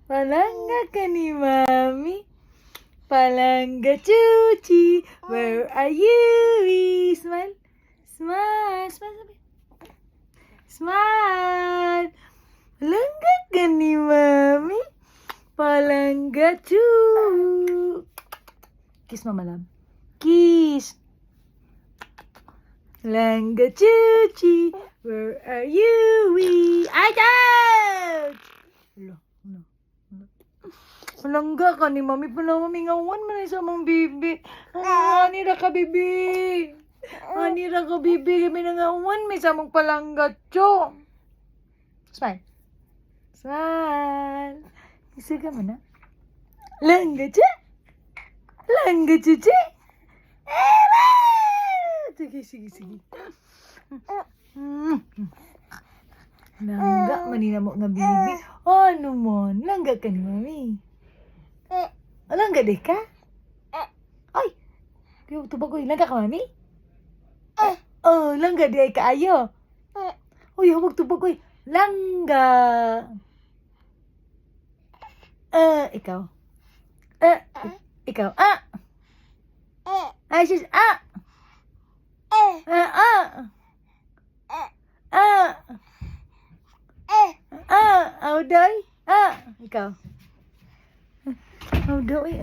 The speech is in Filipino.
Palangga ka ni Mami. Palangga cuci. Where are you? Smile. Smile. Smile. Smile. Palangga ka ni Mami. Palangga cuci. Kiss Mama Love. Kiss. Palangga cuci. Where are you? Ay, ouch! Hala, hala, hala. Palangga ka ni Mami. Mami ngawan man sa mong bibi. Ani ra ka bibi. Ani ra ka bibi. Kami nangawan may sa mong palangga, cho. Smile. Smile. Isa ka man, ha? Langga, cho. Langga, cuci. Sige, sige, sige. Langga, manina mo nga bibi. Ano mo? Langga ka ni Mami. Langga di ka? Ay! Kaya tubag ko, langga ka Mami? Oh, langga di ay kaayo. Uy, huwag tubag ko. Langga. Ikaw. Ikaw. Ay, sis. Auday. Ikaw. Auday,